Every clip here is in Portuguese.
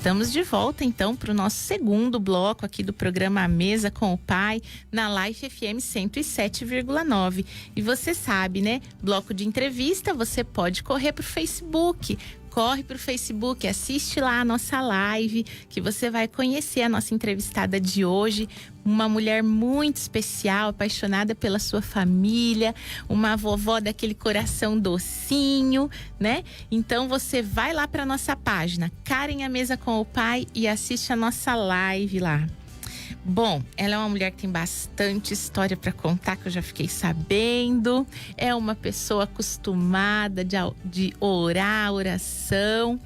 Estamos de volta então para o nosso segundo bloco aqui do programa A Mesa com o Pai, na Life FM 107,9. E você sabe, né? Bloco de entrevista, você pode correr para o Facebook. Corre para o Facebook, assiste lá a nossa live, que você vai conhecer a nossa entrevistada de hoje. Uma mulher muito especial, apaixonada pela sua família, uma vovó daquele coração docinho, né? Então você vai lá para nossa página, Karen A Mesa com o Pai, e assiste a nossa live lá. Bom, ela é uma mulher que tem bastante história para contar, que eu já fiquei sabendo. É uma pessoa acostumada de orar, oração,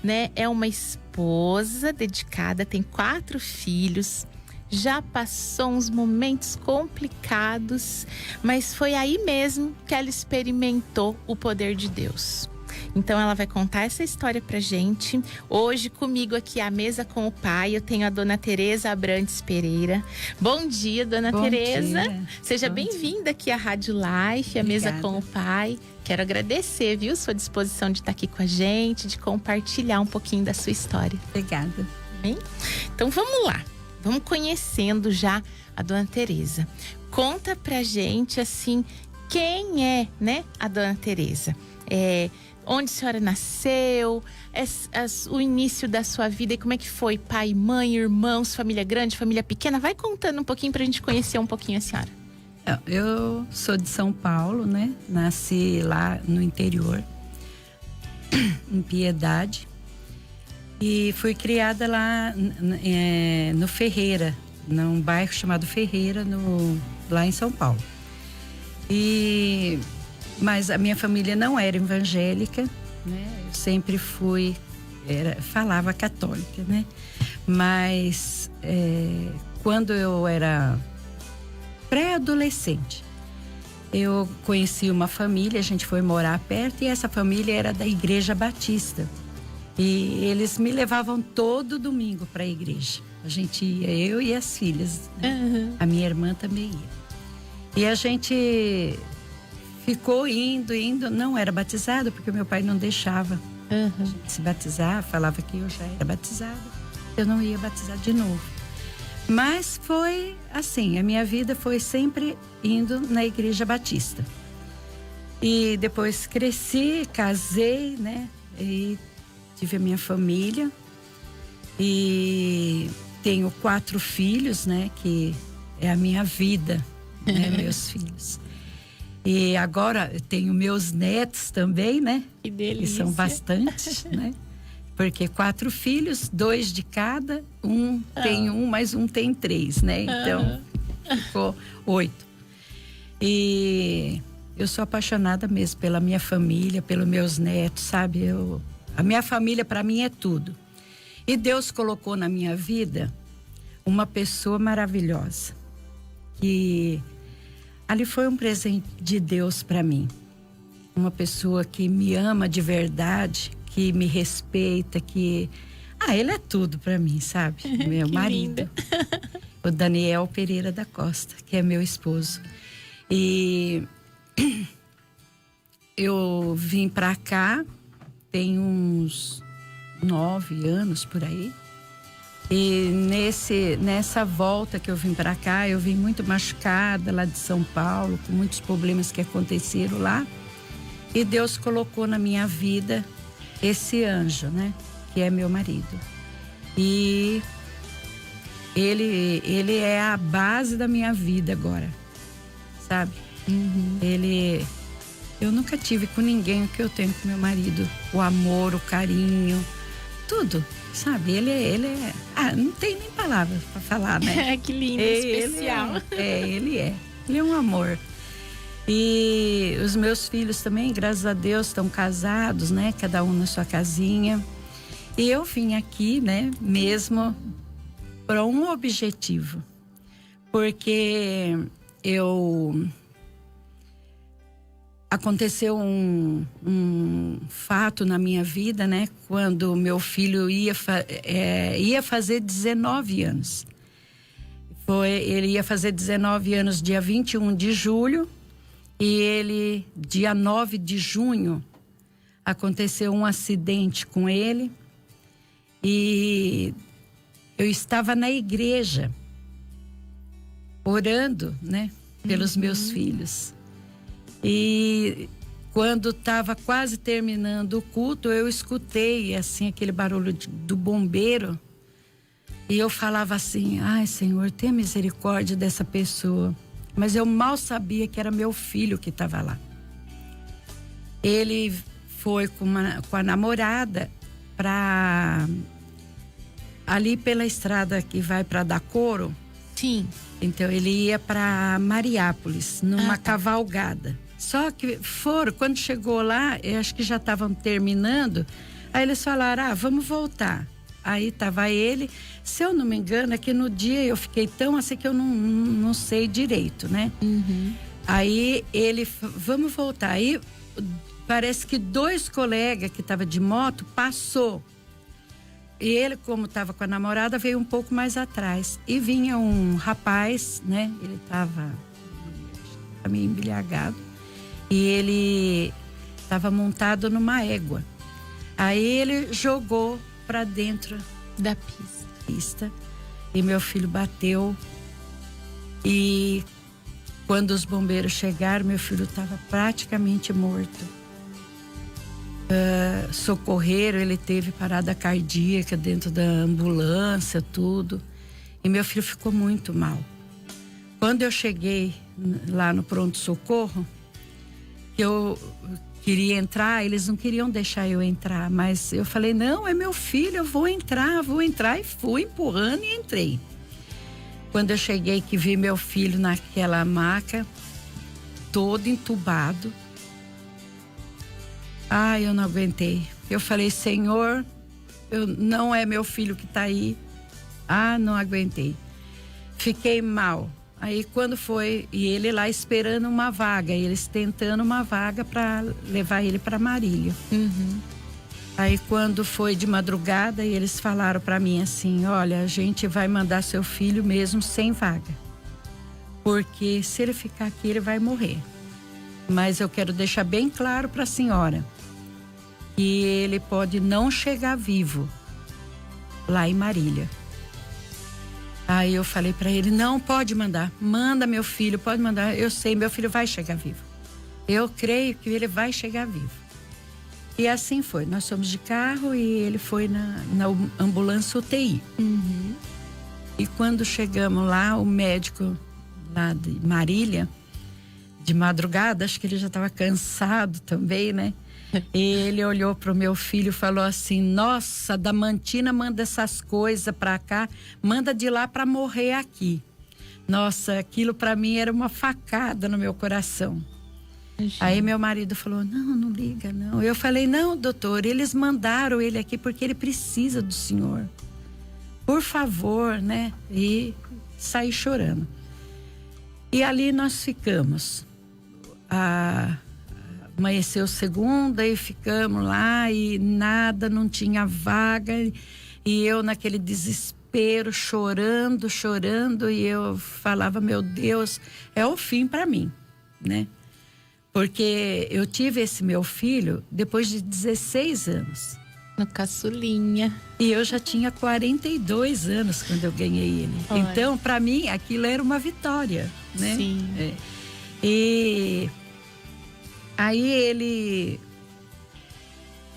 né? É uma esposa dedicada, tem 4 filhos. Já passou uns momentos complicados, mas foi aí mesmo que ela experimentou o poder de Deus. Então ela vai contar essa história pra gente. Hoje comigo aqui à mesa com o pai, eu tenho a dona Tereza Abrantes Pereira. Bom dia, dona Tereza. Seja bem-vinda aqui à Rádio Life, à Mesa com o Pai. Quero agradecer, viu, sua disposição de estar aqui com a gente, de compartilhar um pouquinho da sua história. Obrigada. Bem? Então vamos lá. Vamos conhecendo já a dona Tereza. Conta pra gente, assim, quem é, né, a dona Tereza? Onde a senhora nasceu, o início da sua vida e como é que foi? Pai, mãe, irmãos, família grande, família pequena? Vai contando um pouquinho pra gente conhecer um pouquinho a senhora. Eu sou de São Paulo, né? Nasci lá no interior, em Piedade. E fui criada lá no Ferreira, num bairro chamado Ferreira, lá em São Paulo. Mas a minha família não era evangélica, né? Eu sempre falava católica, né? Mas quando eu era pré-adolescente, eu conheci uma família, a gente foi morar perto e essa família era da Igreja Batista. E eles me levavam todo domingo para a igreja. A gente ia, eu e as filhas, né? Uhum. A minha irmã também ia. E a gente ficou indo, não era batizado, porque meu pai não deixava a gente se batizar, falava que eu já era batizada, eu não ia batizar de novo. Mas foi assim, a minha vida foi sempre indo na Igreja Batista. E depois cresci, casei, né? E tive a minha família e tenho 4 filhos, né? Que é a minha vida, né? Meus filhos. E agora eu tenho meus netos também, né? Que delícia. Que são bastante, né? Porque 4 filhos, 2 de cada, tem mas um tem 3, né? Então, ficou 8. E eu sou apaixonada mesmo pela minha família, pelos meus netos, sabe? A minha família para mim é tudo. E Deus colocou na minha vida uma pessoa maravilhosa, que ali foi um presente de Deus para mim. Uma pessoa que me ama de verdade, que me respeita, ele é tudo para mim, sabe? Meu marido. O Daniel Pereira da Costa, que é meu esposo. E eu vim para cá, tem uns 9 anos por aí. E nessa volta que eu vim para cá, eu vim muito machucada lá de São Paulo, com muitos problemas que aconteceram lá. E Deus colocou na minha vida esse anjo, né? Que é meu marido. E ele é a base da minha vida agora, sabe? Uhum. Eu nunca tive com ninguém o que eu tenho com meu marido. O amor, o carinho, tudo. Sabe, ele é... não tem nem palavras para falar, né? Que lindo, especial. Ele é um amor. E os meus filhos também, graças a Deus, estão casados, né? Cada um na sua casinha. E eu vim aqui, né? Mesmo para um objetivo. Porque aconteceu um fato na minha vida, né? Quando meu filho ia fazer 19 anos. Ele ia fazer 19 anos dia 21 de julho e dia 9 de junho, aconteceu um acidente com ele E eu estava na igreja, orando, né, pelos meus filhos. E quando estava quase terminando o culto, eu escutei, assim, aquele barulho do bombeiro. E eu falava assim, ai, Senhor, tenha misericórdia dessa pessoa. Mas eu mal sabia que era meu filho que estava lá. Ele foi com a namorada ali pela estrada que vai para Dacoro. Sim. Então ele ia para Mariápolis, numa cavalgada. Só que quando chegou lá, eu acho que já estavam terminando. Aí eles falaram, vamos voltar. Aí tava ele, se eu não me engano, é que no dia eu fiquei tão assim que eu não sei direito, né? Uhum. Aí vamos voltar. Aí parece que 2 colegas que estavam de moto passou. E ele, como estava com a namorada, veio um pouco mais atrás. E vinha um rapaz, né? Ele estava meio embriagado. E ele estava montado numa égua. Aí ele jogou para dentro da pista. E meu filho bateu. E quando os bombeiros chegaram, meu filho estava praticamente morto. Socorreram, ele teve parada cardíaca dentro da ambulância, tudo. E meu filho ficou muito mal. Quando eu cheguei lá no pronto-socorro, eu queria entrar, eles não queriam deixar eu entrar, mas eu falei, não, é meu filho, eu vou entrar, e fui empurrando e entrei. Quando eu cheguei, que vi meu filho naquela maca, todo entubado, eu não aguentei. Eu falei, Senhor, não é meu filho que tá aí. Não aguentei. Fiquei mal. Aí quando foi, e ele lá esperando uma vaga, eles tentando uma vaga para levar ele para Marília. Uhum. Aí quando foi de madrugada, eles falaram para mim assim, olha, a gente vai mandar seu filho mesmo sem vaga. Porque se ele ficar aqui, ele vai morrer. Mas eu quero deixar bem claro para a senhora que ele pode não chegar vivo lá em Marília. Aí eu falei para ele, não, pode mandar, manda meu filho, pode mandar, eu sei, meu filho vai chegar vivo. Eu creio que ele vai chegar vivo. E assim foi, nós fomos de carro e ele foi na ambulância UTI. Uhum. E quando chegamos lá, o médico lá de Marília, de madrugada, acho que ele já estava cansado também, né? E ele olhou para o meu filho e falou assim, nossa, Damantina manda essas coisas para cá, manda de lá para morrer aqui. Nossa, aquilo para mim era uma facada no meu coração. Aí meu marido falou, não liga não. Eu falei, não, doutor, eles mandaram ele aqui porque ele precisa do senhor. Por favor, né? E saí chorando. E ali nós ficamos. Amanheceu segunda e ficamos lá e nada, não tinha vaga. E eu naquele desespero, chorando. E eu falava, meu Deus, é o fim para mim, né? Porque eu tive esse meu filho depois de 16 anos. No caçulinha. E eu já tinha 42 anos quando eu ganhei ele. Olha. Então, para mim, aquilo era uma vitória, né? Sim. E aí ele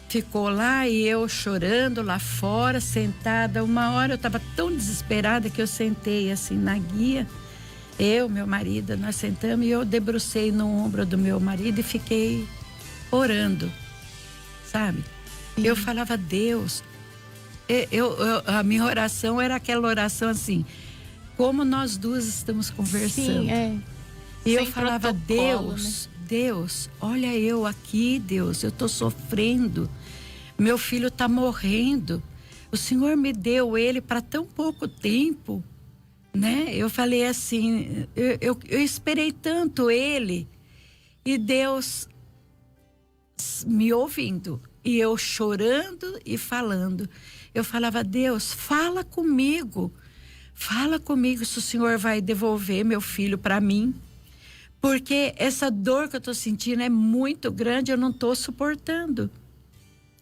ficou lá e eu chorando lá fora, sentada. Uma hora eu estava tão desesperada que eu sentei assim na guia. Eu, meu marido, nós sentamos e eu debrucei no ombro do meu marido e fiquei orando, sabe? Sim. Eu falava, Deus, a minha oração era aquela oração assim, como nós duas estamos conversando. Sim, E eu sem falava, protocolo, Deus, né? Deus, olha eu aqui, Deus, eu estou sofrendo, meu filho está morrendo, o Senhor me deu ele para tão pouco tempo, né? Eu falei assim, eu esperei tanto ele, e Deus me ouvindo, e eu chorando e falando. Eu falava, Deus, fala comigo se o Senhor vai devolver meu filho para mim, porque essa dor que eu tô sentindo é muito grande, eu não tô suportando.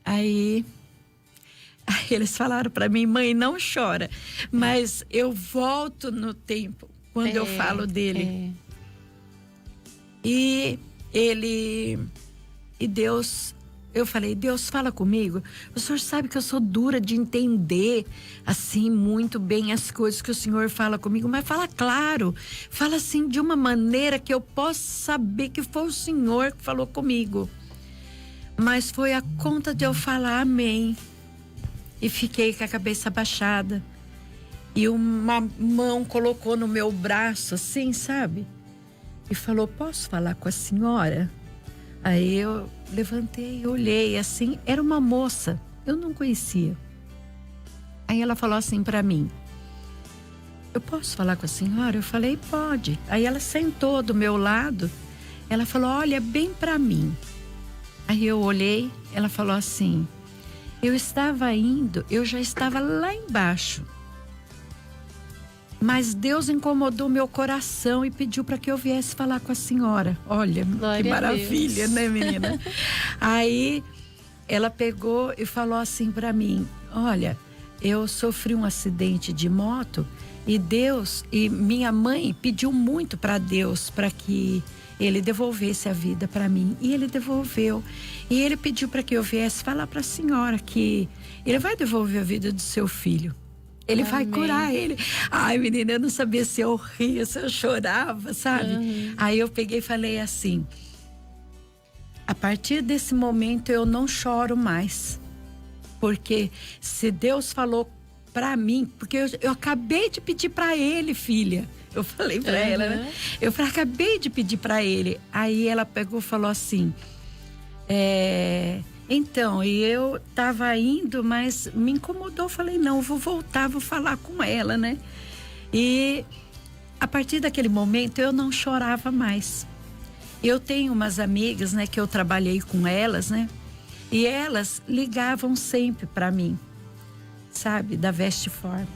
Aí Aí eles falaram para mim, mãe, não chora. Mas eu volto no tempo quando eu falo dele. E Deus, eu falei, Deus, fala comigo. O senhor sabe que eu sou dura de entender, assim, muito bem as coisas que o senhor fala comigo, mas fala claro, fala assim de uma maneira que eu possa saber que foi o senhor que falou comigo. Mas foi a conta de eu falar amém. E fiquei com a cabeça abaixada. E uma mão colocou no meu braço, assim, sabe? E falou, posso falar com a senhora? Aí eu levantei, olhei assim, era uma moça, eu não conhecia. Aí ela falou assim para mim, eu posso falar com a senhora? Eu falei, pode. Aí ela sentou do meu lado, ela falou, olha, bem para mim. Aí eu olhei, ela falou assim, eu estava indo, eu já estava lá embaixo. Mas Deus incomodou meu coração e pediu para que eu viesse falar com a senhora. Olha, Glória que maravilha, né, menina? Aí ela pegou e falou assim para mim, olha, eu sofri um acidente de moto e Deus, e minha mãe pediu muito para Deus para que ele devolvesse a vida para mim. E ele devolveu. E ele pediu para que eu viesse falar para a senhora que ele vai devolver a vida do seu filho. Ele vai curar ele. Ai, menina, eu não sabia se eu ria, se eu chorava, sabe? Aí eu peguei e falei assim, a partir desse momento eu não choro mais. Porque se Deus falou para mim, porque eu acabei de pedir para ele, filha. Eu falei para ela, né? Eu acabei de pedir para ele. Aí ela pegou e falou assim, então, e eu tava indo, mas me incomodou. Falei, não, vou voltar, vou falar com ela, né? E a partir daquele momento eu não chorava mais. Eu tenho umas amigas, né, que eu trabalhei com elas, né? E elas ligavam sempre para mim, sabe, da Vestform.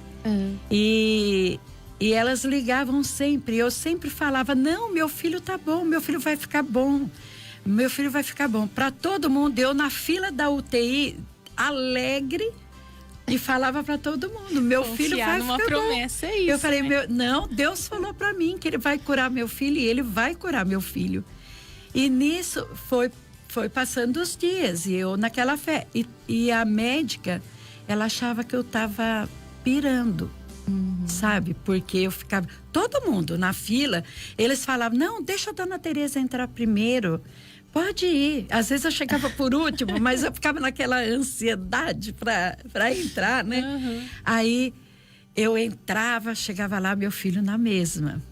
E elas ligavam sempre. Eu sempre falava, não, meu filho tá bom, meu filho vai ficar bom. Meu filho vai ficar bom. Para todo mundo, eu na fila da UTI, alegre, e falava para todo mundo, meu filho vai ficar bom. Promessa, é isso. Eu falei, não, Deus falou para mim que ele vai curar meu filho e ele vai curar meu filho. E nisso foi passando os dias e eu naquela fé. E a médica, ela achava que eu tava pirando. Sabe? Porque eu ficava... Todo mundo na fila, eles falavam, não, deixa a dona Tereza entrar primeiro. Pode ir. Às vezes eu chegava por último, mas eu ficava naquela ansiedade para entrar, né? Aí eu entrava, chegava lá, meu filho na mesma.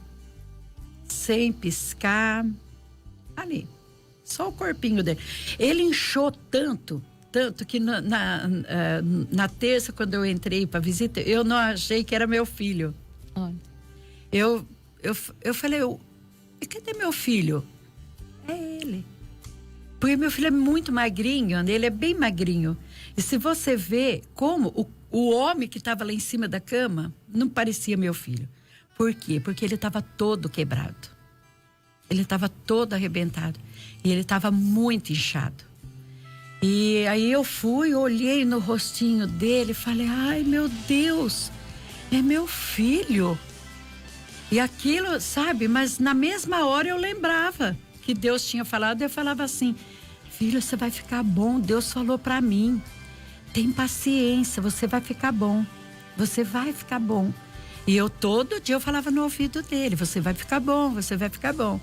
Sem piscar. Ali. Só o corpinho dele. Ele inchou tanto que na terça, quando eu entrei para visita, eu não achei que era meu filho. Olha. Eu falei, cadê meu filho? É ele. Porque meu filho é muito magrinho, ele é bem magrinho. E se você vê como o homem que estava lá em cima da cama, não parecia meu filho. Por quê? Porque ele estava todo quebrado. Ele estava todo arrebentado. E ele estava muito inchado. E aí eu fui, olhei no rostinho dele e falei, ai meu Deus, é meu filho. E aquilo, sabe, mas na mesma hora eu lembrava que Deus tinha falado, eu falava assim, filho, você vai ficar bom, Deus falou para mim, tem paciência, você vai ficar bom, você vai ficar bom. E eu todo dia eu falava no ouvido dele, você vai ficar bom, você vai ficar bom.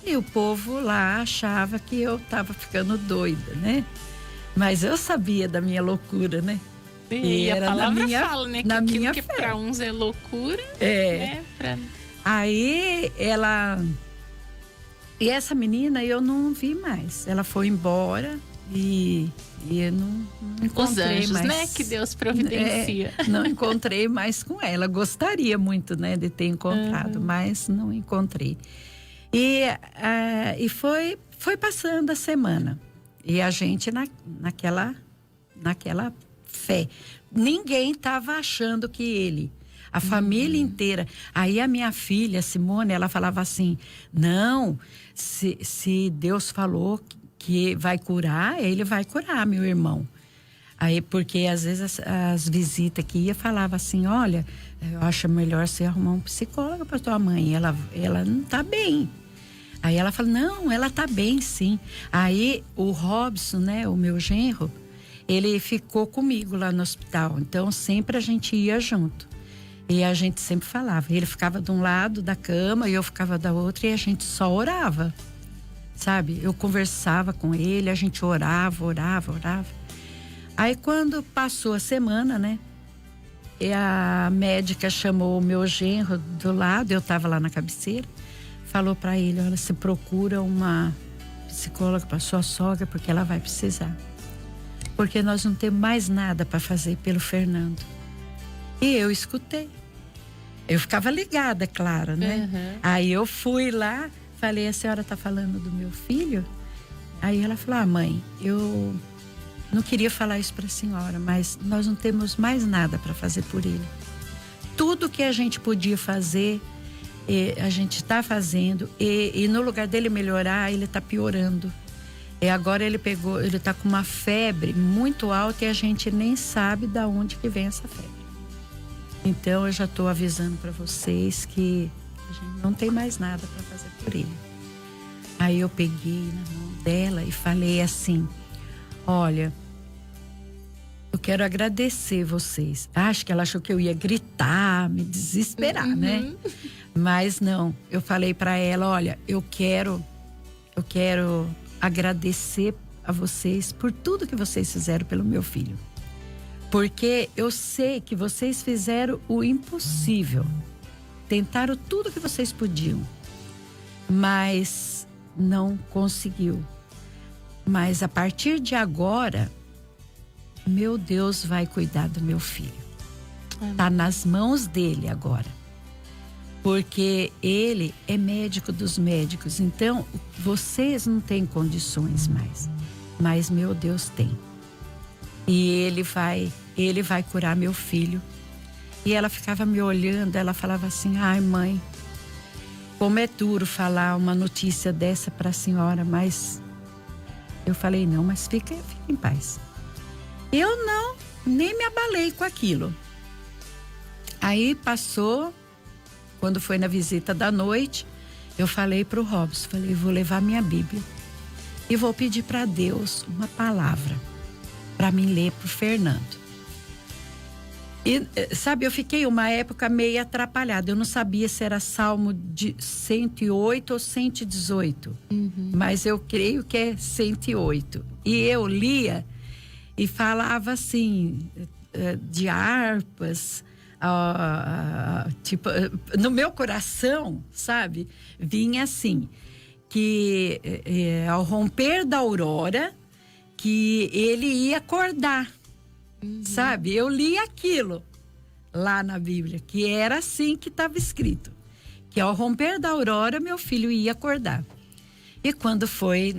E o povo lá achava que eu tava ficando doida, né? Mas eu sabia da minha loucura, né? E era a palavra na minha, fala, né? Na que minha aquilo que para uns é loucura, né? Aí ela... E essa menina eu não vi mais. Ela foi embora e eu não encontrei os anjos, mais. né? Que Deus providencia. Não encontrei mais com ela. Gostaria muito, né, de ter encontrado, mas não encontrei. E foi passando a semana. E a gente naquela fé. Ninguém estava achando que ele... A família inteira. Aí a minha filha, Simone, ela falava assim, não, se Deus falou que vai curar, ele vai curar, meu irmão. Aí, porque às vezes as visitas que ia falava assim, olha, eu acho melhor você arrumar um psicólogo para tua mãe, ela não tá bem. Aí ela fala, não, ela tá bem, sim. Aí o Robson, né, o meu genro, ele ficou comigo lá no hospital. Então sempre a gente ia junto. E a gente sempre falava. Ele ficava de um lado da cama e eu ficava da outra e a gente só orava. Sabe? Eu conversava com ele, a gente orava. Aí quando passou a semana, né? E a médica chamou o meu genro do lado, eu tava lá na cabeceira. Falou para ele, olha, você procura uma psicóloga para sua sogra porque ela vai precisar. Porque nós não temos mais nada para fazer pelo Fernando. E eu escutei. Eu ficava ligada, claro, né? Uhum. Aí eu fui lá, falei, a senhora tá falando do meu filho? Aí ela falou, mãe, eu não queria falar isso para a senhora, mas nós não temos mais nada para fazer por ele. Tudo que a gente podia fazer, a gente está fazendo, e no lugar dele melhorar, ele está piorando. E agora ele está com uma febre muito alta e a gente nem sabe de onde que vem essa febre. Então eu já estou avisando para vocês que a gente não tem mais nada para fazer por ele. Aí eu peguei na mão dela e falei assim, olha, eu quero agradecer vocês. Acho que ela achou que eu ia gritar, me desesperar, né? Mas não, eu falei para ela, olha, eu quero agradecer a vocês por tudo que vocês fizeram pelo meu filho. Porque eu sei que vocês fizeram o impossível. Tentaram tudo que vocês podiam. Mas não conseguiu. Mas a partir de agora, meu Deus vai cuidar do meu filho. Tá nas mãos dele agora. Porque ele é médico dos médicos. Então, vocês não têm condições mais. Mas meu Deus tem. E ele vai curar meu filho. E ela ficava me olhando, ela falava assim, ai mãe, como é duro falar uma notícia dessa para a senhora, mas eu falei, não, mas fica em paz. Eu nem me abalei com aquilo. Aí passou, quando foi na visita da noite, eu falei para o Robson, falei, vou levar minha Bíblia e vou pedir para Deus uma palavra para mim ler para o Fernando. E, sabe, eu fiquei uma época meio atrapalhada. Eu não sabia se era Salmo de 108 ou 118. Mas eu creio que é 108. E eu lia e falava assim, de harpas, tipo, no meu coração, sabe? Vinha assim, que ao romper da aurora, que ele ia acordar. Sabe? Eu li aquilo lá na Bíblia, que era assim que estava escrito. Que ao romper da aurora, meu filho ia acordar. E quando foi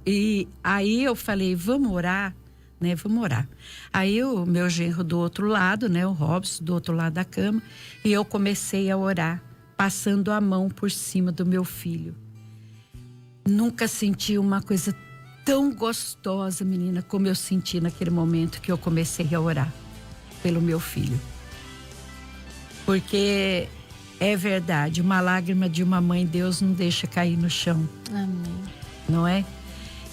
e aí eu falei, vamos orar, né? Vamos orar. Aí o meu genro do outro lado, né? O Robson, do outro lado da cama. E eu comecei a orar, passando a mão por cima do meu filho. Nunca senti uma coisa tão gostosa, menina, como eu senti naquele momento que eu comecei a orar pelo meu filho. Porque é verdade, uma lágrima de uma mãe, Deus não deixa cair no chão. Amém. Não é?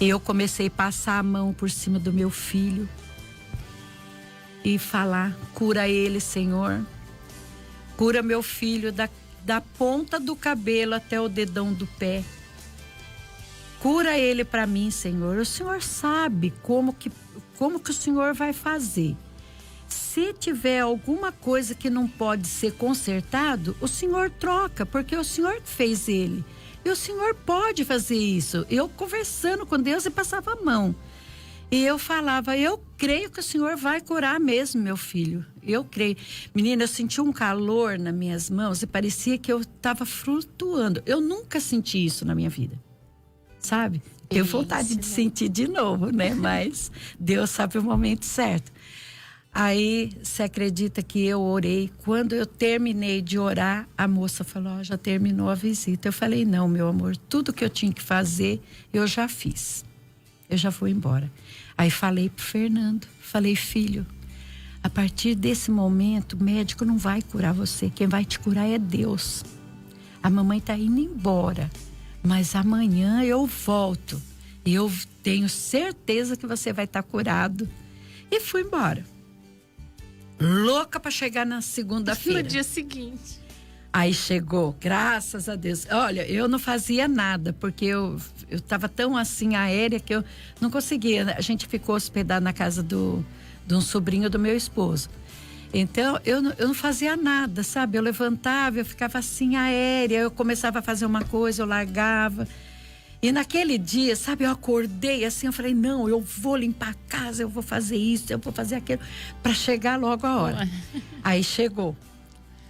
E eu comecei a passar a mão por cima do meu filho e falar, cura ele, Senhor. Cura meu filho da ponta do cabelo até o dedão do pé. Cura ele para mim, Senhor. O Senhor sabe como que o Senhor vai fazer. Se tiver alguma coisa que não pode ser consertado, o Senhor troca, porque o Senhor fez ele. E o Senhor pode fazer isso. Eu conversando com Deus e passava a mão. E eu falava, eu creio que o Senhor vai curar mesmo, meu filho. Eu creio. Menina, eu senti um calor nas minhas mãos e parecia que eu estava flutuando. Eu nunca senti isso na minha vida. Sabe? Tenho vontade de sentir de novo, né? Mas Deus sabe o momento certo. Aí, você acredita que eu orei? Quando eu terminei de orar, a moça falou, já terminou a visita. Eu falei, não, meu amor, tudo que eu tinha que fazer, eu já fiz. eu já vou embora. Aí falei pro Fernando, falei, filho, a partir desse momento, o médico não vai curar você. Quem vai te curar é Deus. A mamãe tá indo embora, mas amanhã eu volto. E eu tenho certeza que você vai estar curado. E fui embora. Louca para chegar na segunda-feira. No dia seguinte. Aí chegou, graças a Deus. Olha, eu não fazia nada, porque eu tava tão assim aérea que eu não conseguia. A gente ficou hospedado na casa de um sobrinho do meu esposo. Então, eu não fazia nada, sabe? Eu levantava, eu ficava assim aérea, eu começava a fazer uma coisa, eu largava. E naquele dia, sabe, eu acordei assim, eu falei, não, eu vou limpar a casa, eu vou fazer isso, eu vou fazer aquilo, para chegar logo a hora. Aí chegou.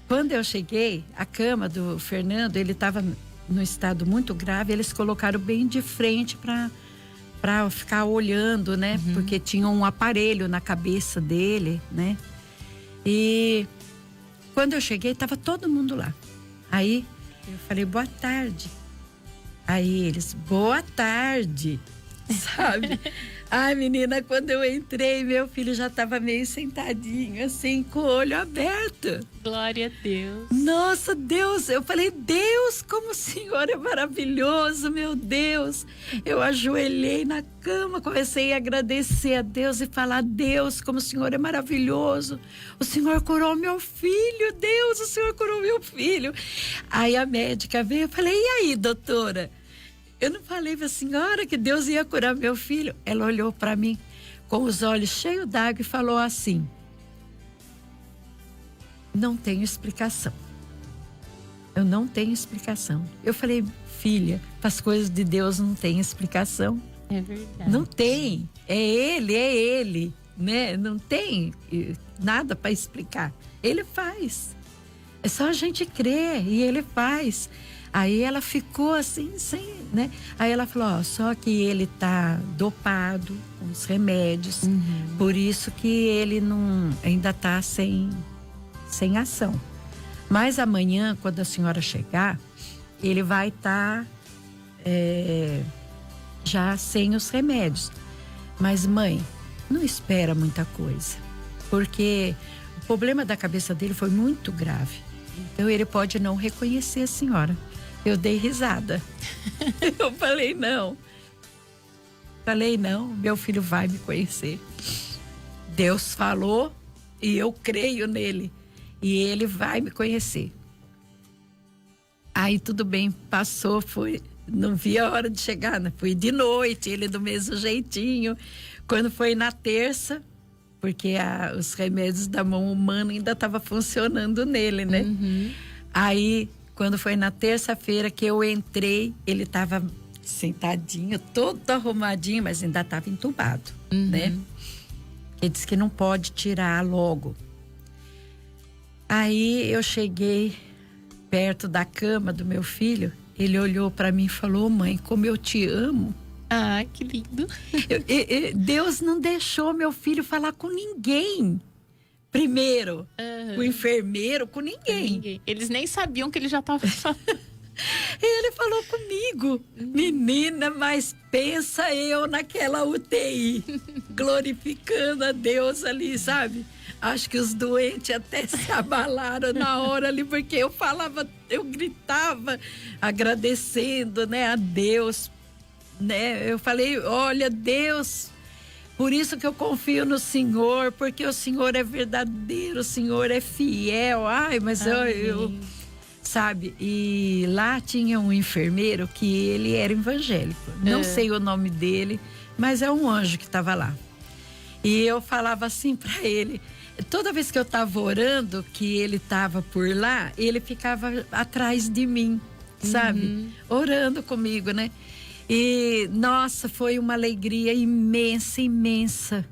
Quando eu cheguei, a cama do Fernando, ele estava num estado muito grave, eles colocaram bem de frente para ficar olhando, né? Porque tinha um aparelho na cabeça dele, né? E quando eu cheguei, estava todo mundo lá. Aí eu falei, boa tarde. Aí eles, boa tarde, sabe? Ai, menina, quando eu entrei, meu filho já estava meio sentadinho, assim, com o olho aberto. Glória a Deus. Nossa, Deus, eu falei, Deus, como o Senhor é maravilhoso, meu Deus. Eu ajoelhei na cama, comecei a agradecer a Deus e falar, Deus, como o Senhor é maravilhoso. O Senhor curou meu filho, Deus, o Senhor curou meu filho. Aí a médica veio, eu falei, e aí, doutora? Eu não falei para a senhora que Deus ia curar meu filho. Ela olhou para mim com os olhos cheios d'água e falou assim, não tenho explicação. Eu não tenho explicação. Eu falei, filha, as coisas de Deus não tem explicação. É verdade. Não tem. É ele, né? Não tem nada para explicar. Ele faz. É só a gente crer e ele faz. Aí ela ficou assim, sem, né? Aí ela falou, ó, só que ele tá dopado com os remédios, por isso que ele não, ainda tá sem ação. Mas amanhã, quando a senhora chegar, ele vai estar já sem os remédios. Mas mãe, não espera muita coisa, porque o problema da cabeça dele foi muito grave. Então ele pode não reconhecer a senhora. Eu dei risada. Eu falei, não. Meu filho vai me conhecer. Deus falou e eu creio nele. E ele vai me conhecer. Aí tudo bem, passou, foi. Não vi a hora de chegar, né? Fui de noite, ele do mesmo jeitinho. Quando foi na terça, porque os remédios da mão humana ainda estavam funcionando nele, né? Aí, quando foi na terça-feira que eu entrei, ele estava sentadinho, todo arrumadinho, mas ainda estava entubado, né? Ele disse que não pode tirar logo. Aí eu cheguei perto da cama do meu filho, ele olhou para mim e falou, mãe, como eu te amo. Ah, que lindo. Deus não deixou meu filho falar com ninguém. Primeiro, com o enfermeiro, com ninguém. Eles nem sabiam que ele já estava falando. Ele falou comigo, menina, mas pensa eu naquela UTI, glorificando a Deus ali, sabe? Acho que os doentes até se abalaram na hora ali, porque eu falava, eu gritava, agradecendo, né, a Deus, né? Eu falei, olha, Deus, por isso que eu confio no Senhor, porque o Senhor é verdadeiro, o Senhor é fiel. Ai, mas eu sabe? E lá tinha um enfermeiro que ele era evangélico. Não sei o nome dele, mas é um anjo que estava lá. E eu falava assim para ele, toda vez que eu estava orando, que ele estava por lá, ele ficava atrás de mim, sabe? Orando comigo, né? E, nossa, foi uma alegria imensa, imensa.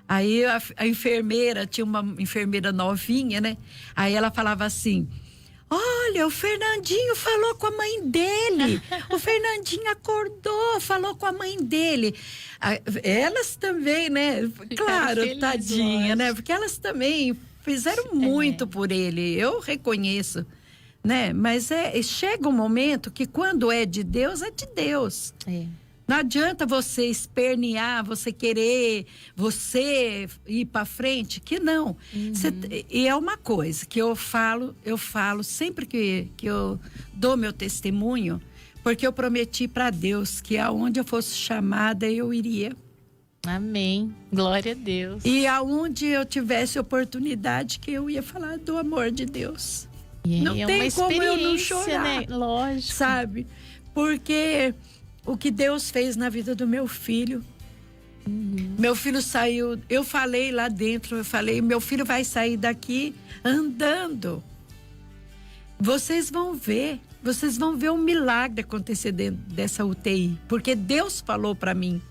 Aí a enfermeira, tinha uma enfermeira novinha, né? Aí ela falava assim, olha, o Fernandinho falou com a mãe dele. O Fernandinho acordou, falou com a mãe dele. Elas também, né? Claro, feliz, tadinha, lógico, né? Porque elas também fizeram muito por ele. Eu reconheço, né? Mas chega um momento que quando é de Deus, é de Deus. Não adianta você espernear, você querer, você ir para frente, que não. E é uma coisa que eu falo sempre que eu dou meu testemunho, porque eu prometi para Deus que aonde eu fosse chamada eu iria. Amém. Glória a Deus. E aonde eu tivesse oportunidade que eu ia falar do amor de Deus. Não tem como eu não chorar, né? Lógico. Sabe? Porque o que Deus fez na vida do meu filho. Meu filho saiu, eu falei lá dentro, meu filho vai sair daqui andando. Vocês vão ver um milagre acontecer dentro dessa UTI, porque Deus falou para mim.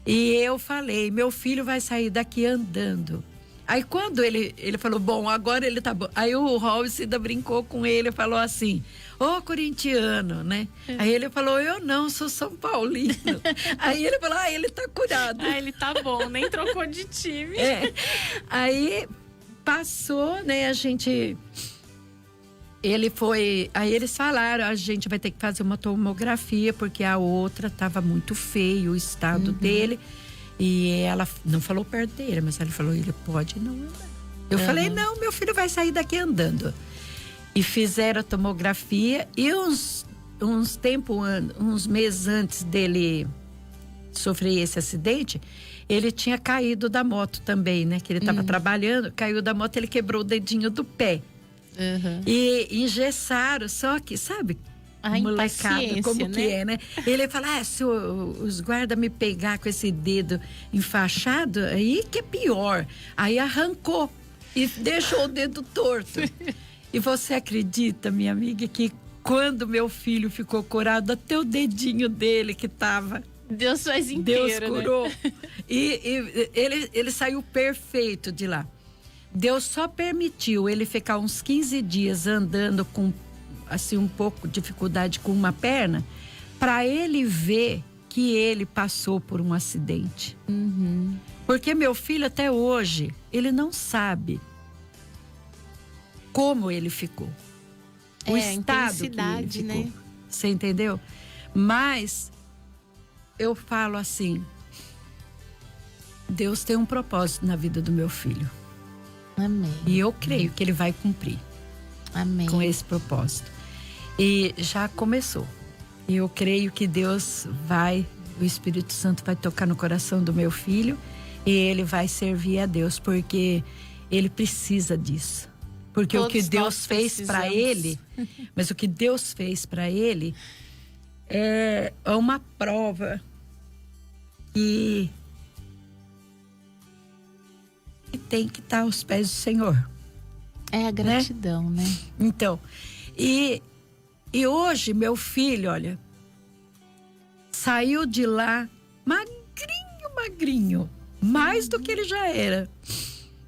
E eu falei, meu filho vai sair daqui andando. Aí quando ele falou, bom, agora ele tá bom. Aí o Robson ainda brincou com ele, falou assim, ô corintiano, né? Aí ele falou, eu não, sou São Paulino. Aí ele falou, ele tá curado. Ele tá bom, nem trocou de time. Aí passou, né, aí eles falaram, a gente vai ter que fazer uma tomografia, porque a outra tava muito feio, o estado dele. E ela não falou perto dele, mas ela falou, ele pode não andar. Eu falei, não, meu filho vai sair daqui andando. E fizeram a tomografia e uns meses antes dele sofrer esse acidente, ele tinha caído da moto também, né? Que ele estava trabalhando, caiu da moto, ele quebrou o dedinho do pé. E engessaram, só que, sabe, molecada, como né? Que é, né? Ele fala, se os guardas me pegar com esse dedo enfaixado, aí que é pior. Aí arrancou e deixou o dedo torto. E você acredita, minha amiga, que quando meu filho ficou curado, até o dedinho dele que tava... Deus faz inteiro, Deus curou. Né? E ele saiu perfeito de lá. Deus só permitiu ele ficar uns 15 dias andando com, assim, um pouco de dificuldade com uma perna, para ele ver que ele passou por um acidente. Porque meu filho até hoje, ele não sabe como ele ficou. O estado que ele ficou. Né? Você entendeu? Mas eu falo assim, Deus tem um propósito na vida do meu filho. Amém. E eu creio que ele vai cumprir. Amém. Com esse propósito. E já começou. E eu creio que Deus o Espírito Santo vai tocar no coração do meu filho e ele vai servir a Deus, porque ele precisa disso. Porque todos o que Deus fez para ele, mas o que Deus fez para ele é uma prova que tem que estar aos pés do Senhor. É a gratidão, né? Então, e hoje meu filho, olha, saiu de lá magrinho, mais do que ele já era.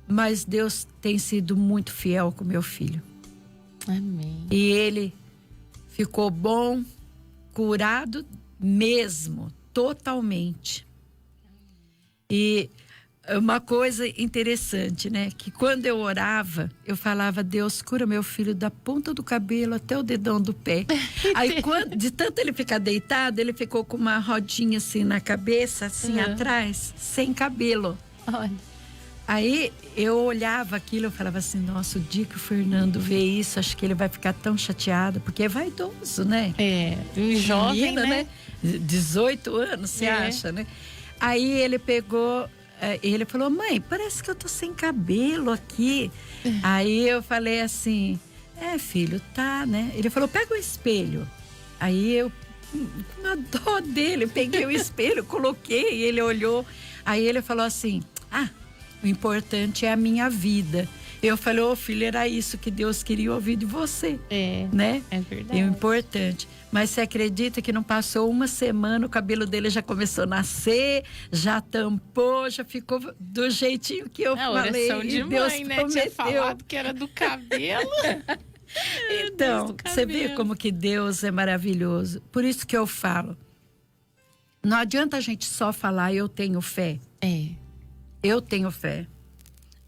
Mas Deus tem sido muito fiel com meu filho. Amém. E ele ficou bom, curado mesmo, totalmente. E uma coisa interessante, né? Que quando eu orava, eu falava, Deus, cura meu filho da ponta do cabelo até o dedão do pé. Aí, de tanto ele ficar deitado, ele ficou com uma rodinha assim na cabeça, assim atrás, sem cabelo. Olha. Aí eu olhava aquilo, eu falava assim, nossa, o dia que o Fernando vê isso, acho que ele vai ficar tão chateado, porque é vaidoso, né? Um jovem, menina, né? 18 anos, você acha, né? Aí ele pegou, ele falou, mãe, parece que eu tô sem cabelo aqui. Aí eu falei assim, filho, tá, né? Ele falou, pega o espelho. Aí eu, com uma dó dele, peguei o espelho, coloquei, e ele olhou. Aí ele falou assim, o importante é a minha vida. Eu falei, filho, era isso que Deus queria ouvir de você. Né? É verdade. É o importante. Mas você acredita que não passou uma semana, o cabelo dele já começou a nascer, já tampou, já ficou do jeitinho que eu falei. Oração de Deus mãe, né? prometeu. Tinha falado que era do cabelo. Então, você vê como que Deus é maravilhoso. Por isso que eu falo, não adianta a gente só falar, eu tenho fé. Eu tenho fé.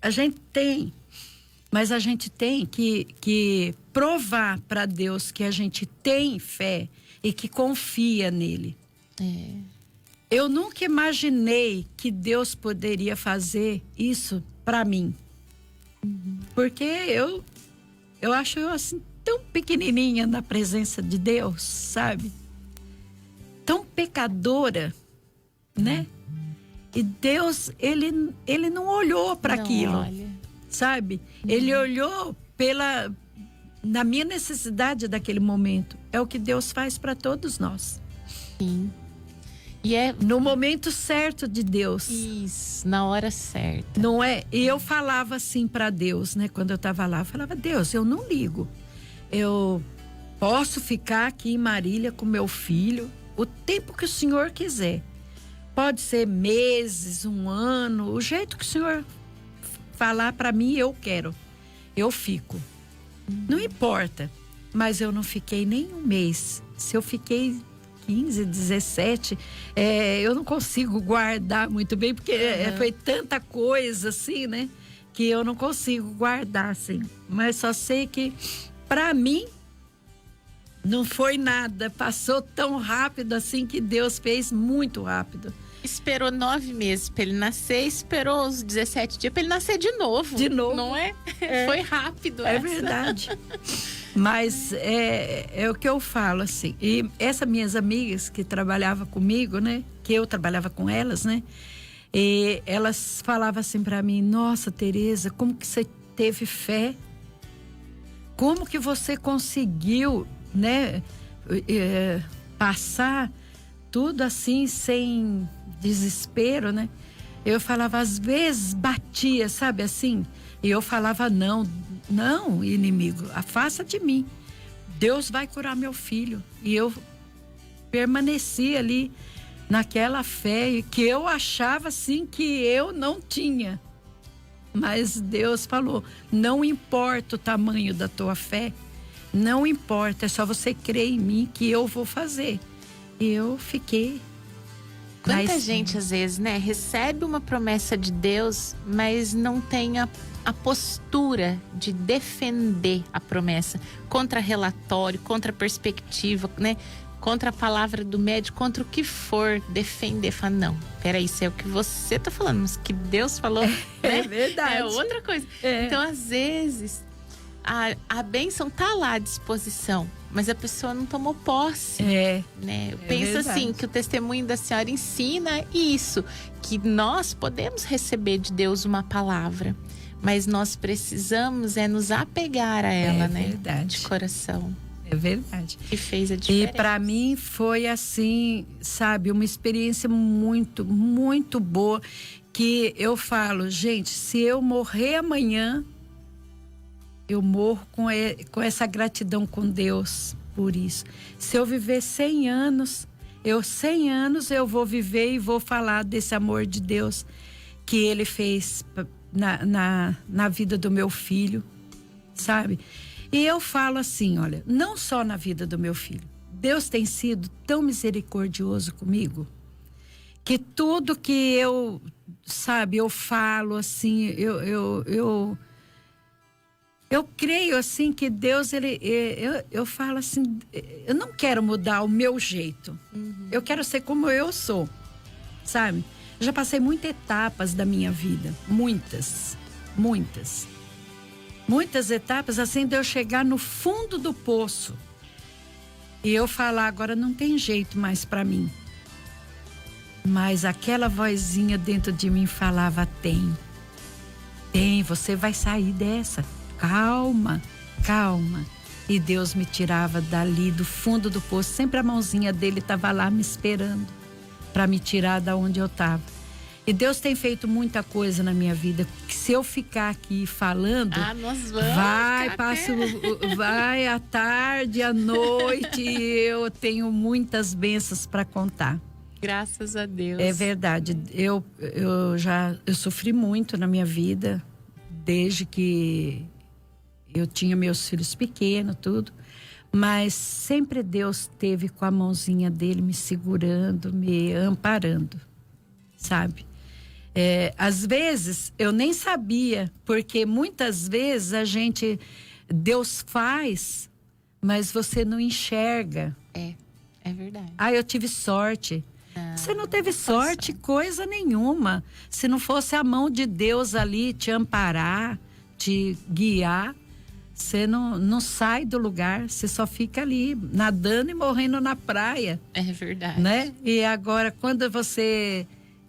A gente tem, mas a gente tem que provar para Deus que a gente tem fé e que confia nele. Eu nunca imaginei que Deus poderia fazer isso para mim. Porque eu acho eu assim tão pequenininha na presença de Deus, sabe? Tão pecadora, né? E Deus, ele não olhou para aquilo, sabe? Ele olhou na minha necessidade daquele momento. É o que Deus faz para todos nós. Sim. E é no momento certo de Deus. Isso, na hora certa. Não é? E eu falava assim para Deus, né? Quando eu estava lá, eu falava: Deus, eu não ligo. Eu posso ficar aqui em Marília com meu filho o tempo que o Senhor quiser. Pode ser meses, um ano, o jeito que o Senhor falar para mim, eu quero. Eu fico. Não importa. Mas eu não fiquei nem um mês. Se eu fiquei 15, 17, eu não consigo guardar muito bem, porque foi tanta coisa assim, né? Que eu não consigo guardar assim. Mas só sei que, para mim, não foi nada. Passou tão rápido assim que Deus fez muito rápido. Esperou 9 meses para ele nascer, esperou os 17 dias para ele nascer de novo. De novo. Não é? Foi rápido. É verdade. Mas é o que eu falo, assim. E essas minhas amigas que trabalhavam comigo, né? Que eu trabalhava com elas, né? E elas falavam assim para mim: nossa, Tereza, como que você teve fé? Como que você conseguiu, né? Passar tudo assim, sem desespero, né? Eu falava, às vezes batia, sabe assim? E eu falava: não, inimigo, afasta de mim. Deus vai curar meu filho. E eu permaneci ali naquela fé que eu achava assim que eu não tinha. Mas Deus falou: não importa o tamanho da tua fé, não importa, é só você crer em mim que eu vou fazer. E eu fiquei. Quanta gente às vezes, né, recebe uma promessa de Deus, mas não tem a postura de defender a promessa contra relatório, contra perspectiva, né? Contra a palavra do médico, contra o que for, defender. Fala: não, peraí, isso é o que você tá falando, mas que Deus falou, né? É verdade. É outra coisa. Então, às vezes, a bênção tá lá à disposição, mas a pessoa não tomou posse. Né? Eu penso assim, que o testemunho da senhora ensina isso, que nós podemos receber de Deus uma palavra, mas nós precisamos nos apegar a ela, né? Verdade. De coração. É verdade. Que fez a diferença. E para mim foi assim, sabe, uma experiência muito, muito boa, que eu falo: gente, se eu morrer amanhã, eu morro com essa gratidão com Deus por isso. Se eu viver 100 anos, 100 anos eu vou viver e vou falar desse amor de Deus que Ele fez na vida do meu filho, sabe? E eu falo assim, olha, não só na vida do meu filho. Deus tem sido tão misericordioso comigo, que tudo que eu falo assim, eu creio assim que Deus, eu falo assim, eu não quero mudar o meu jeito. Eu quero ser como eu sou, sabe? Eu já passei muitas etapas da minha vida, muitas etapas, assim, de eu chegar no fundo do poço e eu falar: agora não tem jeito mais para mim. Mas aquela vozinha dentro de mim falava: tem, você vai sair dessa. Calma. E Deus me tirava dali do fundo do poço. Sempre a mãozinha dele estava lá me esperando para me tirar da onde eu estava. E Deus tem feito muita coisa na minha vida, que se eu ficar aqui falando, nós vamos, vai à tarde, à noite, eu tenho muitas bênçãos para contar. Graças a Deus. É verdade. Eu sofri muito na minha vida, desde que eu tinha meus filhos pequenos, tudo. Mas sempre Deus esteve com a mãozinha dele me segurando, me amparando, sabe? Às vezes eu nem sabia, porque muitas vezes Deus faz, mas você não enxerga. É verdade. Ah, eu tive sorte. Você não teve sorte, coisa nenhuma. Se não fosse a mão de Deus ali te amparar, te guiar, você não sai do lugar, você só fica ali nadando e morrendo na praia. É verdade. Né? E agora, quando você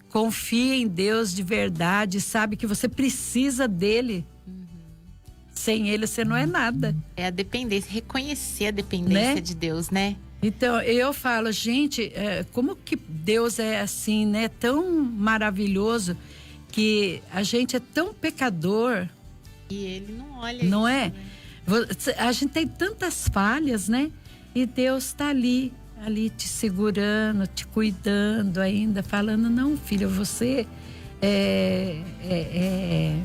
confia em Deus de verdade, sabe que você precisa dele, sem ele você não é nada. É a dependência, reconhecer a dependência, né? De Deus, né? Então, eu falo, gente, como que Deus é assim, né? Tão maravilhoso, que a gente é tão pecador. E ele não olha não isso, é? Né? A gente tem tantas falhas, né? E Deus está ali te segurando, te cuidando ainda, falando, não, filho, você é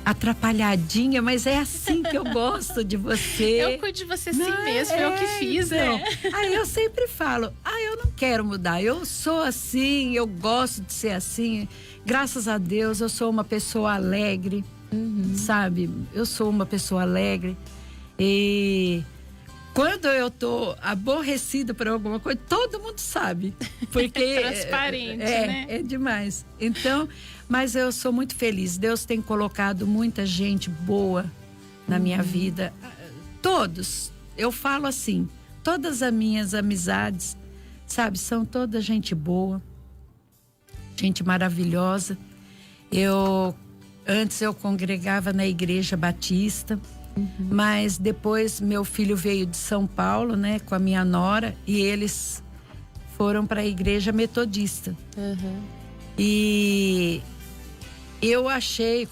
atrapalhadinha, mas é assim que eu gosto de você. Eu cuido de você assim mesmo, foi eu que fiz, então, né? Aí eu sempre falo, eu não quero mudar, eu sou assim, eu gosto de ser assim. Graças a Deus, eu sou uma pessoa alegre, sabe? Eu sou uma pessoa alegre. E quando eu tô aborrecida por alguma coisa, todo mundo sabe. Porque transparente, né? É demais. Então, mas eu sou muito feliz. Deus tem colocado muita gente boa na minha vida. Todos. Eu falo assim, todas as minhas amizades, sabe, são toda gente boa. Gente maravilhosa. Antes eu congregava na Igreja Batista. Mas depois meu filho veio de São Paulo, né, com a minha nora, e eles foram para a Igreja Metodista. E eu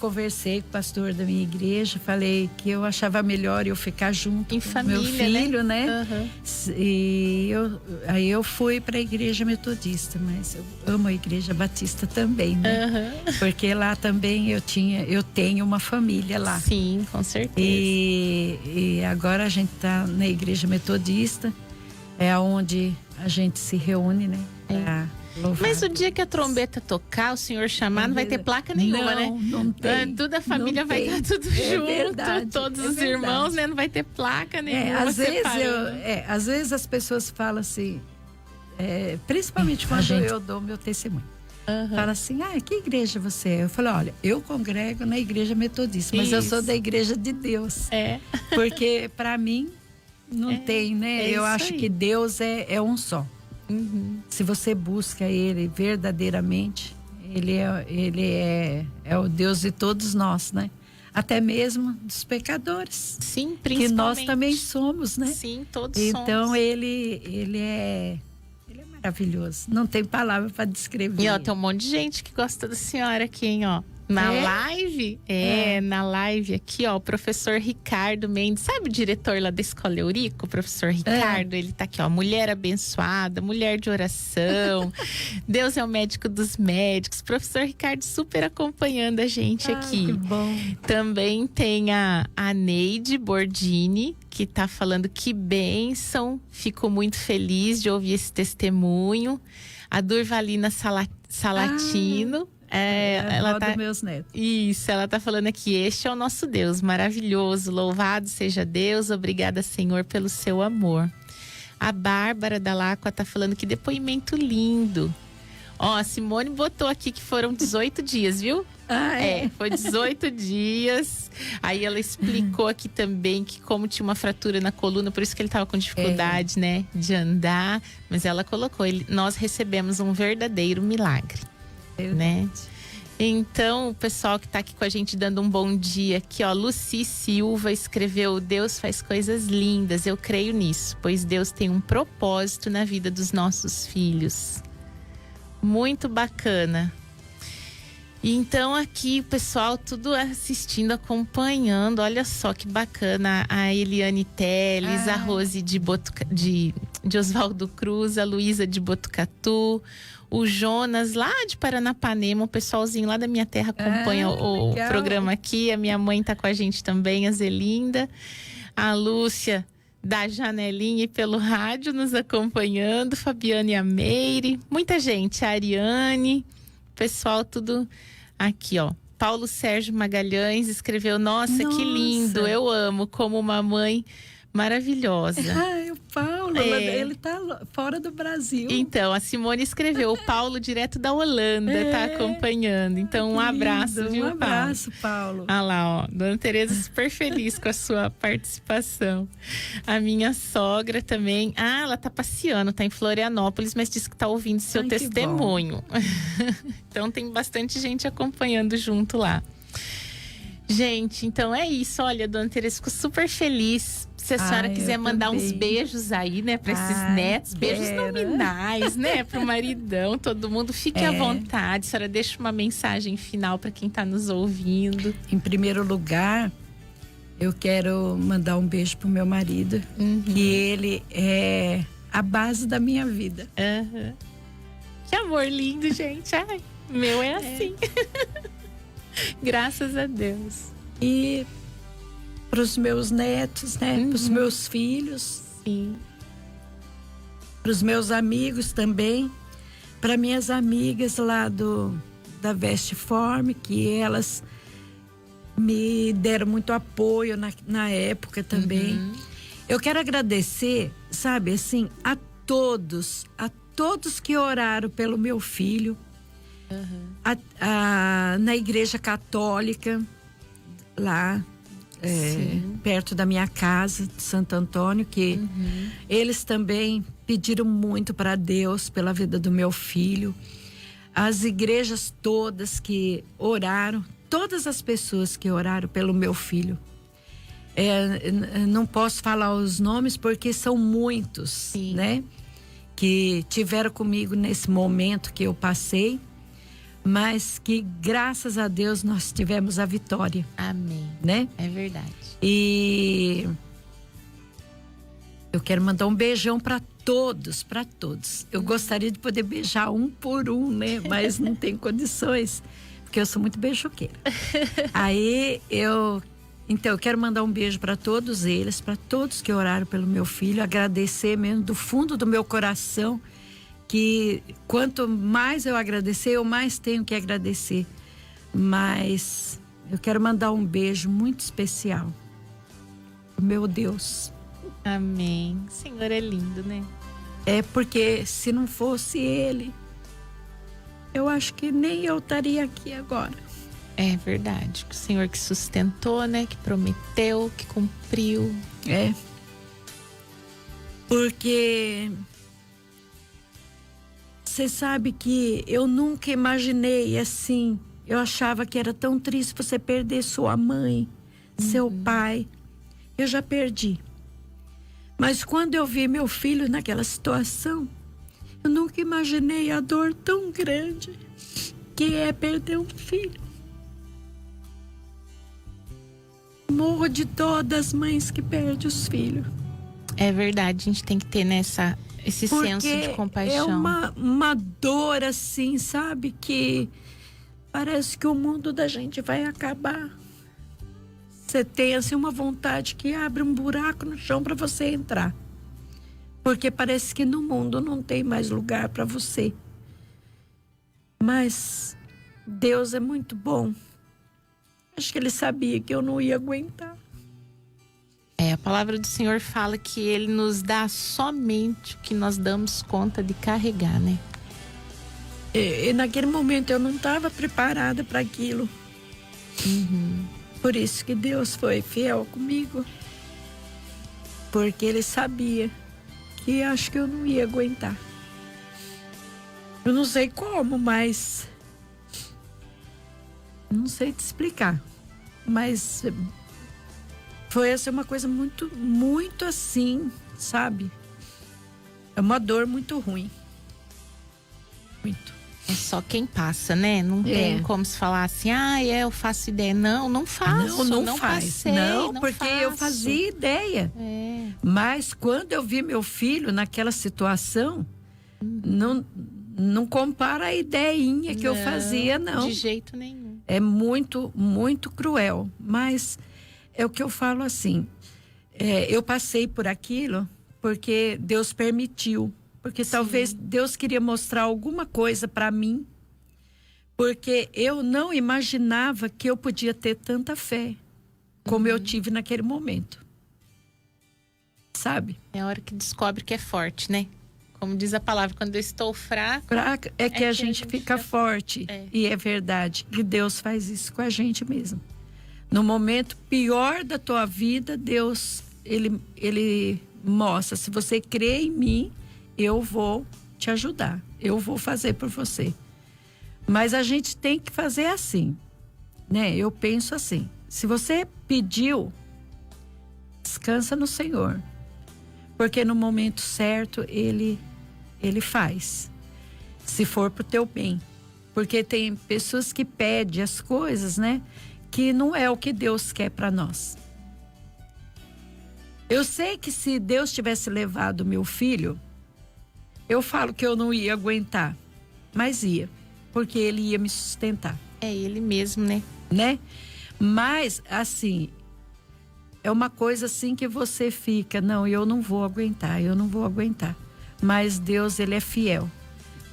conversei com o pastor da minha igreja, falei que eu achava melhor eu ficar junto em com família, meu filho, né? E aí eu fui para a Igreja Metodista, mas eu amo a Igreja Batista também, né? Porque lá também eu tenho uma família lá. Sim, com certeza. E agora a gente tá na Igreja Metodista, é onde a gente se reúne, né? Mas o dia que a trombeta tocar, o senhor chamar, não vai ter placa nenhuma, né? Não tem. Toda a família vai estar tudo junto, verdade, todos os irmãos, né? Não vai ter placa nenhuma. Às vezes as pessoas falam assim, principalmente quando eu dou meu testemunho. Fala assim, que igreja você é? Eu falo, olha, eu congrego na Igreja Metodista, mas eu sou da Igreja de Deus. Porque para mim não tem, né? Eu acho que Deus é um só. Se você busca ele verdadeiramente, ele é o Deus de todos nós, né? Até mesmo dos pecadores. Sim, principalmente. Que nós também somos, né? Sim, todos somos. Então ele é maravilhoso. Não tem palavra para descrever. E tem um monte de gente que gosta da senhora aqui, hein, ó. Na live? Na live aqui, ó, o professor Ricardo Mendes, sabe o diretor lá da Escola Eurico, o professor Ricardo? Ele tá aqui, ó, mulher abençoada, mulher de oração, Deus é o médico dos médicos. Professor Ricardo super acompanhando a gente aqui. Que bom. Também tem a Neide Bordini, que tá falando que bênção, fico muito feliz de ouvir esse testemunho. A Durvalina Salatino. Ela tá meus netos. Isso, ela tá falando aqui, este é o nosso Deus, maravilhoso, louvado seja Deus, obrigada, Senhor, pelo seu amor. A Bárbara da Láqua tá falando que depoimento lindo. Ó, a Simone botou aqui que foram 18 dias, viu? Foi 18 dias. Aí ela explicou aqui também que como tinha uma fratura na coluna, por isso que ele tava com dificuldade, né, de andar. Mas ela colocou, nós recebemos um verdadeiro milagre. Né? Então, o pessoal que tá aqui com a gente dando um bom dia aqui, ó, Luci Silva escreveu: Deus faz coisas lindas, eu creio nisso, pois Deus tem um propósito na vida dos nossos filhos. Muito bacana. E então aqui o pessoal tudo assistindo, acompanhando, olha só que bacana, a Eliane Teles, a Rose de Oswaldo Cruz, a Luísa de Botucatu, o Jonas lá de Paranapanema, o pessoalzinho lá da minha terra acompanha o programa aqui. A minha mãe tá com a gente também, a Zelinda. A Lúcia da Janelinha e pelo rádio nos acompanhando. Fabiane e a Meire. Muita gente. A Ariane. Pessoal tudo aqui, ó. Paulo Sérgio Magalhães escreveu: Nossa, que lindo, eu amo como uma mãe maravilhosa. Ai, o Paulo, ele tá fora do Brasil. Então, a Simone escreveu, o Paulo direto da Holanda tá acompanhando. Então, um abraço, viu, Um abraço, Paulo. Ah lá, ó, Dona Tereza super feliz com a sua participação. A minha sogra também, ela tá passeando, tá em Florianópolis, mas disse que tá ouvindo seu testemunho. Então, tem bastante gente acompanhando junto lá. Gente, então é isso. Olha, Dona Tereza, ficou super feliz. Se a senhora quiser mandar uns beijos aí, né, para esses netos, beijos nominais, né, pro maridão, todo mundo, fique à vontade. A senhora deixa uma mensagem final para quem tá nos ouvindo. Em primeiro lugar, eu quero mandar um beijo pro meu marido, que ele é a base da minha vida. Que amor lindo, gente. Ai, meu é assim. Graças a Deus. E para os meus netos, né? Para os meus filhos. Sim. Para os meus amigos também. Para minhas amigas lá da Vestform, que elas me deram muito apoio na época também. Eu quero agradecer, sabe, assim, a todos que oraram pelo meu filho. Na igreja católica, lá perto da minha casa, de Santo Antônio, que eles também pediram muito para Deus pela vida do meu filho. As igrejas todas que oraram, todas as pessoas que oraram pelo meu filho. Não posso falar os nomes porque são muitos, né? Que tiveram comigo nesse momento que eu passei. Mas que, graças a Deus, nós tivemos a vitória. Amém. Né? É verdade. E eu quero mandar um beijão para todos, para todos. Eu gostaria de poder beijar um por um, né? Mas não tem condições, porque eu sou muito beijoqueira. Então, eu quero mandar um beijo para todos eles, para todos que oraram pelo meu filho. Agradecer mesmo do fundo do meu coração, que quanto mais eu agradecer, eu mais tenho que agradecer. Mas eu quero mandar um beijo muito especial pro meu Deus. Amém. O Senhor é lindo, né? É porque se não fosse Ele, eu acho que nem eu estaria aqui agora. É verdade. O Senhor que sustentou, né? Que prometeu, que cumpriu. Porque você sabe que eu nunca imaginei assim. Eu achava que era tão triste você perder sua mãe, seu pai. Eu já perdi. Mas quando eu vi meu filho naquela situação, eu nunca imaginei a dor tão grande que é perder um filho. Morro de dó das mães que perdem os filhos. É verdade, a gente tem que ter esse senso de compaixão. É uma dor assim, sabe? Que parece que o mundo da gente vai acabar. Você tem assim uma vontade que abre um buraco no chão para você entrar. Porque parece que no mundo não tem mais lugar para você. Mas Deus é muito bom. Acho que Ele sabia que eu não ia aguentar. A palavra do Senhor fala que Ele nos dá somente o que nós damos conta de carregar, né? E naquele momento eu não estava preparada para aquilo. Por isso que Deus foi fiel comigo. Porque Ele sabia que acho que eu não ia aguentar. Eu não sei como, mas não sei te explicar. Mas foi essa uma coisa muito, muito assim, sabe? É uma dor muito ruim. Muito. É só quem passa, né? Não tem como se falar assim, eu faço ideia. Não faço. Não faz. Passei, não, porque faço. eu fazia ideia. Mas quando eu vi meu filho naquela situação, não compara a ideinha que eu fazia, não. De jeito nenhum. É muito, muito cruel. Mas é o que eu falo assim. Eu passei por aquilo porque Deus permitiu. Porque talvez Deus queria mostrar alguma coisa para mim. Porque eu não imaginava que eu podia ter tanta fé como eu tive naquele momento. sabe? É a hora que descobre que é forte, né? Como diz a palavra, quando eu estou fraca, É que a gente fica forte. É. E é verdade. E Deus faz isso com a gente mesmo. No momento pior da tua vida, Deus, ele mostra. Se você crê em mim, eu vou te ajudar. Eu vou fazer por você. Mas a gente tem que fazer assim, né? Eu penso assim. Se você pediu, descansa no Senhor. Porque no momento certo, Ele faz. Se for pro teu bem. Porque tem pessoas que pedem as coisas, né? Que não é o que Deus quer para nós. Eu sei que se Deus tivesse levado meu filho, eu falo que eu não ia aguentar. Mas ia. Porque Ele ia me sustentar. É Ele mesmo, Né? Mas, assim... É uma coisa assim que você fica, não, eu não vou aguentar. Mas Deus, Ele é fiel.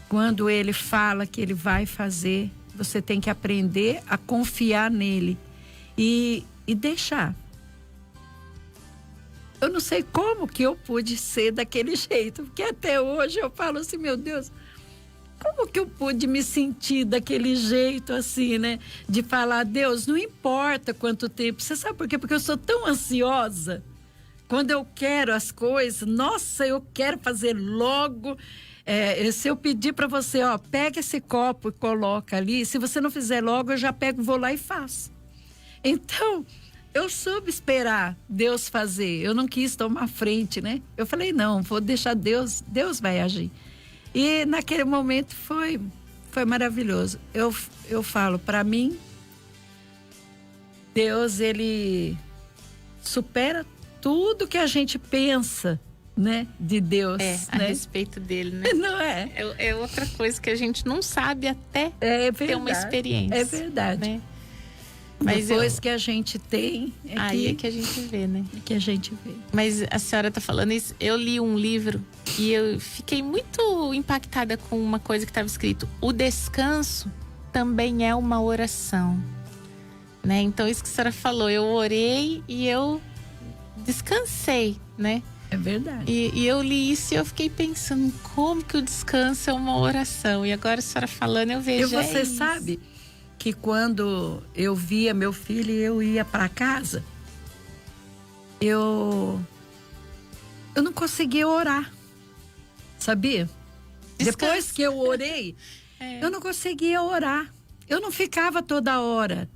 Quando Ele fala que Ele vai fazer, você tem que aprender a confiar nele e deixar. Eu não sei como que eu pude ser daquele jeito, porque até hoje eu falo assim, meu Deus... Como que eu pude me sentir daquele jeito assim, né? De falar, Deus, não importa quanto tempo. Você sabe por quê? Porque eu sou tão ansiosa. Quando eu quero as coisas, nossa, eu quero fazer logo. Se eu pedir para você, ó, pega esse copo e coloca ali. Se você não fizer logo, eu já pego, vou lá e faço. Então, eu soube esperar Deus fazer. Eu não quis tomar frente, né? Eu falei, não, vou deixar Deus vai agir. E naquele momento foi maravilhoso. Eu falo, para mim, Deus, Ele supera tudo que a gente pensa, né? De Deus. A respeito dele, né? Não é? É outra coisa que a gente não sabe até ter uma experiência. É verdade. Né? Mas depois que a gente tem... Aí é que a gente vê, né? É que a gente vê. Mas a senhora tá falando isso. Eu li um livro e eu fiquei muito impactada com uma coisa que estava escrito. O descanso também é uma oração. Né? Então, isso que a senhora falou. Eu orei e eu descansei, né? É verdade. E eu li isso e eu fiquei pensando como que o descanso é uma oração. E agora a senhora falando, eu vejo. E você sabe... que quando eu via meu filho e eu ia para casa, eu não conseguia orar, sabia? Depois que eu orei, eu não conseguia orar. Eu não ficava toda hora,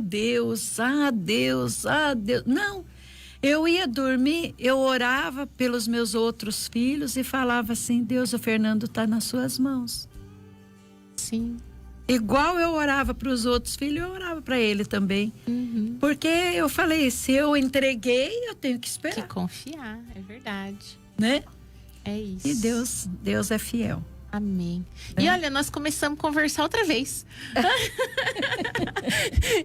Deus, Deus, Deus. Não, eu ia dormir, eu orava pelos meus outros filhos e falava assim, Deus, o Fernando está nas suas mãos. Sim. Igual eu orava para os outros filhos, eu orava para ele também. Uhum. Porque eu falei, se eu entreguei, eu tenho que esperar. Que confiar, é verdade. Né? É isso. E Deus é fiel. Amém. E olha, nós começamos a conversar outra vez.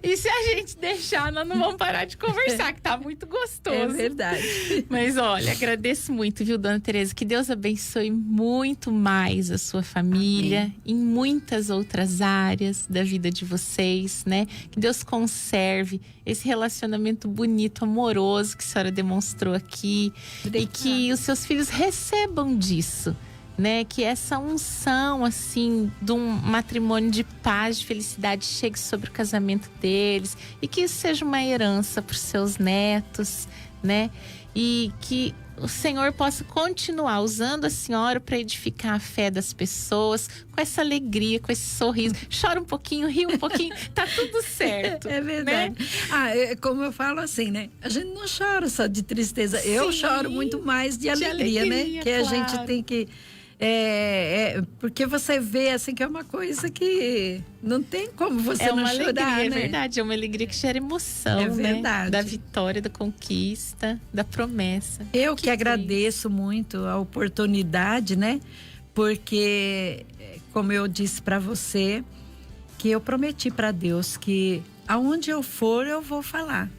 E se a gente deixar, nós não vamos parar de conversar, que tá muito gostoso. É verdade. Mas olha, agradeço muito, viu, dona Tereza? Que Deus abençoe muito mais a sua família. Amém. Em muitas outras áreas da vida de vocês, né? Que Deus conserve esse relacionamento bonito, amoroso que a senhora demonstrou aqui. Obrigada. E que os seus filhos recebam disso. Né, que essa unção, assim, de um matrimônio de paz, de felicidade, chegue sobre o casamento deles. E que isso seja uma herança para os seus netos, né? E que o Senhor possa continuar usando a senhora para edificar a fé das pessoas, com essa alegria, com esse sorriso. Chora um pouquinho, ri um pouquinho, tá tudo certo. É verdade. Né? Como eu falo assim, né? A gente não chora só de tristeza. Sim, eu choro muito mais de alegria, né? Que claro. A gente tem que... porque você vê assim que é uma coisa que não tem como você não chorar, alegria, né? É verdade, é uma alegria que gera emoção, é verdade. Né? Da vitória, da conquista, da promessa. Eu que agradeço muito a oportunidade, né? Porque, como eu disse para você, que eu prometi para Deus que aonde eu for, eu vou falar.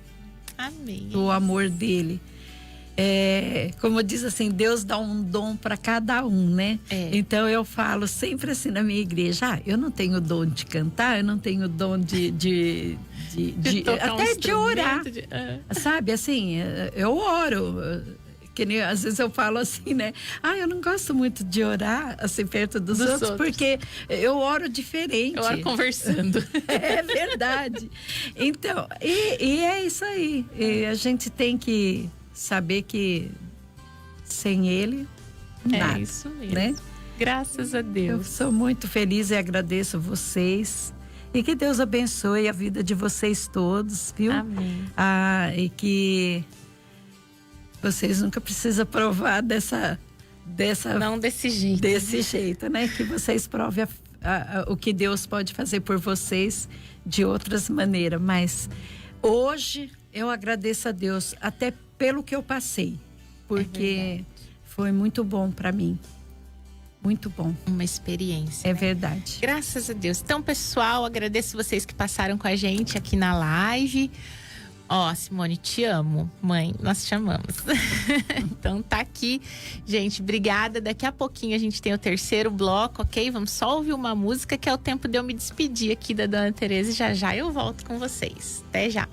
Amém. Do amor dele. Como diz assim, Deus dá um dom para cada um, né? Então eu falo sempre assim na minha igreja, eu não tenho dom de cantar, eu não tenho dom de até de orar, sabe? Assim, eu oro, que nem às vezes eu falo assim, né? Eu não gosto muito de orar assim perto dos outros, porque eu oro diferente. Eu oro conversando. É verdade. Então, e é isso aí. E a gente tem que saber que sem ele, nada. É isso mesmo. Né? Graças a Deus. Eu sou muito feliz e agradeço vocês. E que Deus abençoe a vida de vocês todos, viu? Amém. E que vocês nunca precisam provar não desse jeito. Desse jeito, né? Que vocês provem o que Deus pode fazer por vocês de outras maneiras. Mas hoje eu agradeço a Deus até pelo que eu passei. Porque foi muito bom para mim. Muito bom. Uma experiência. É né? Verdade. Graças a Deus. Então, pessoal, agradeço vocês que passaram com a gente aqui na live. Simone, te amo, mãe. Nós te amamos. Então, tá aqui. Gente, obrigada. Daqui a pouquinho a gente tem o terceiro bloco, ok? Vamos só ouvir uma música que é o tempo de eu me despedir aqui da Dona Tereza. E já eu volto com vocês. Até já.